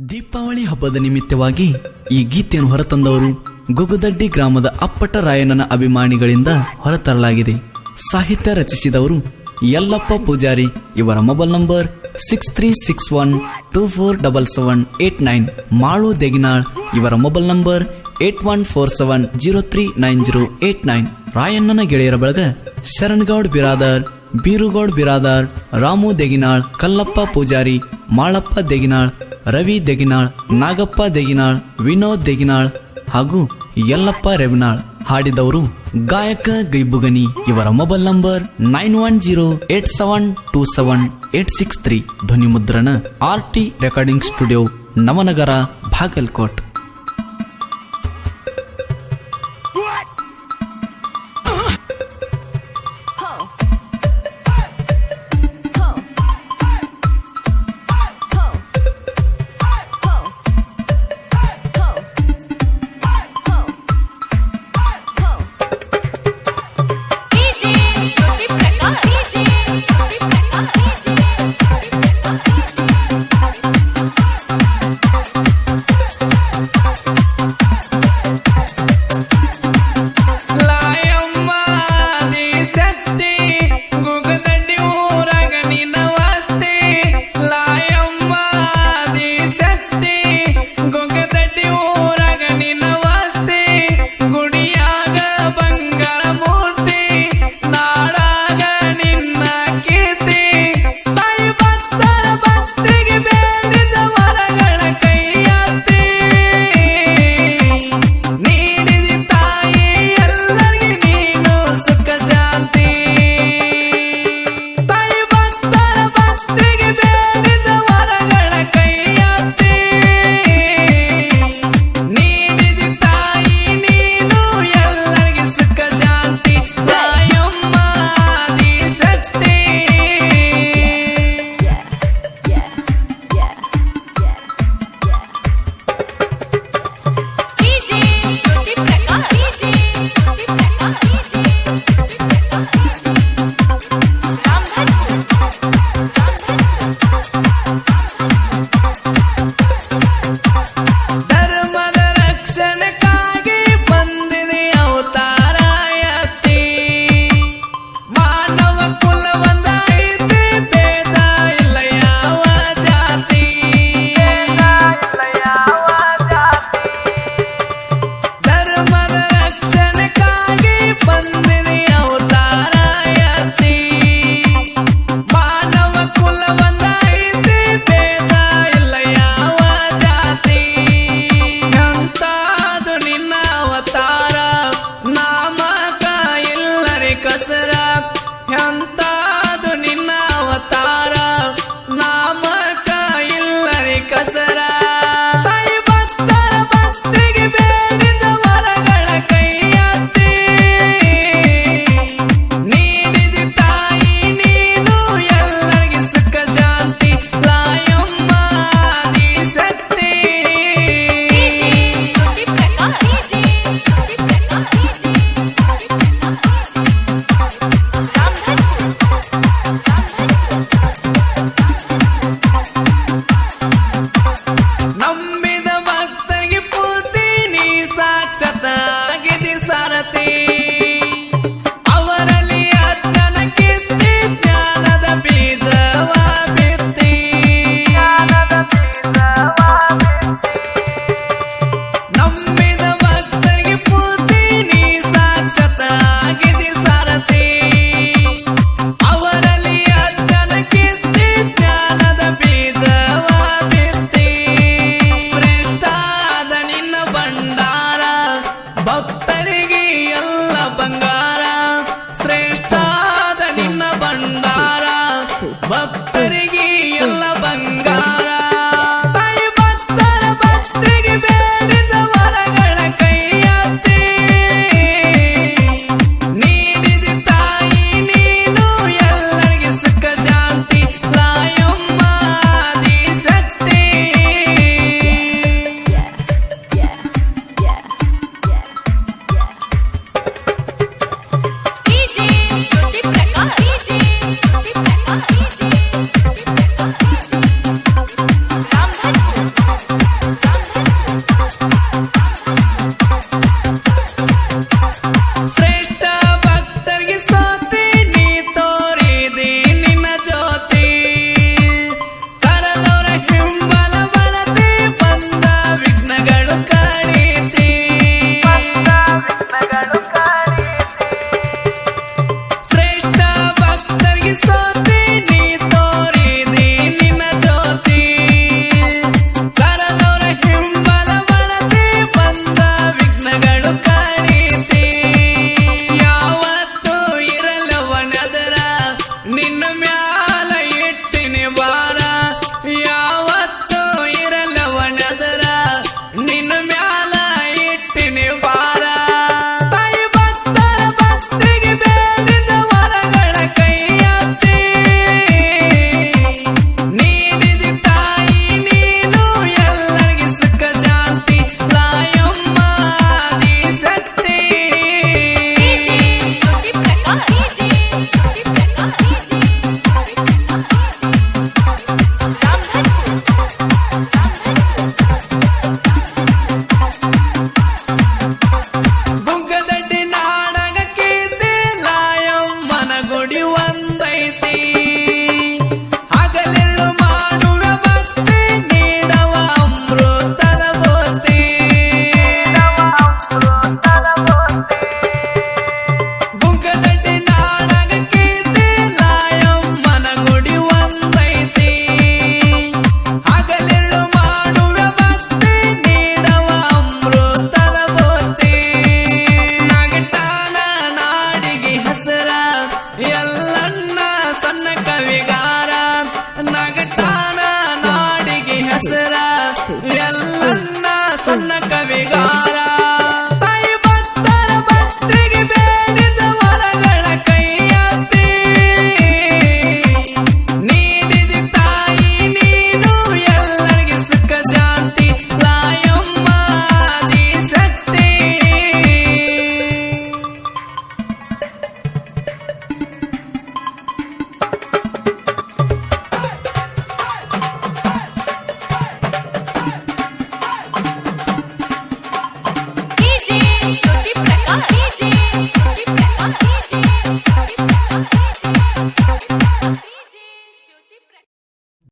ದೀಪಾವಳಿ ಹಬ್ಬದ ನಿಮಿತ್ತವಾಗಿ ಈ ಗೀತೆಯನ್ನು ಹೊರತಂದವರು ಗೊಗುದಡ್ಡಿ ಗ್ರಾಮದ ಅಪ್ಪಟರಾಯಣ್ಣನ ಅಭಿಮಾನಿಗಳಿಂದ ಹೊರತರಲಾಗಿದೆ. ಸಾಹಿತ್ಯ ರಚಿಸಿದವರು ಯಲ್ಲಪ್ಪ ಪೂಜಾರಿ. ಇವರ ಮೊಬೈಲ್ ನಂಬರ್ 6361247789. ಮಾಳು ದೇಗಿನಾಳ್. ಇವರ ಮೊಬೈಲ್ ನಂಬರ್ 8147039089. ರಾಯಣ್ಣನ ಗೆಳೆಯರ ಬಳಗ ಶರಣ್ಗೌಡ್ ಬಿರಾದರ್, ಬೀರುಗೌಡ್ ಬಿರಾದರ್, ರಾಮು ದೇಗಿನಾಳ್, ಕಲ್ಲಪ್ಪ ಪೂಜಾರಿ, ಮಾಳಪ್ಪ ದೇಗಿನಾಳ್, ರವಿ ದೇಗಿನಾಳ್, ನಾಗಪ್ಪ ದೇಗಿನಾಳ್, ವಿನೋದ್ ದೇಗಿನಾಳ್ ಹಾಗೂ ಯಲ್ಲಪ್ಪ ರೆವನಾಳ್. ಹಾಡಿದವರು ಗಾಯಕ ಗೈಬುಗನಿ. ಇವರ ಮೊಬೈಲ್ ನಂಬರ್ 9108727863. ಧ್ವನಿ ಮುದ್ರಣ RT recording studio, Navanagar, Bagalkot. ಭಕ್ತರ ಭಕ್ತಿಗೆ ಬೇಡಿದ ವರಗಳ ಕೈಯಾತೆ. ನೀಡವ ಅಮೃತದ ಬೋತಿ ಗುಂಕದಡ್ಡಿ ನಾಡಗ ಕೀರ್ತಿ ರಾಯಮ್ಮನ ಗುಡಿ ಒಂದೈತಿ ಹಗಲಿರುಳು ಮಾಡುವ ಭಕ್ತಿ ನೀಡವ ಅಮೃತದ ಬೋತಿ ನಗಟಾನ ನಾಡಿಗೆ ಹೆಸರ ಎಲ್ಲನ್ನ ಸಣ್ಣ ಕವಿಗಾರ ನಗಟಾನ ನಾಡಿಗೆ ಹೆಸರ ಎಲ್ಲನ್ನ ಸಣ್ಣ ಕವಿಗಾರ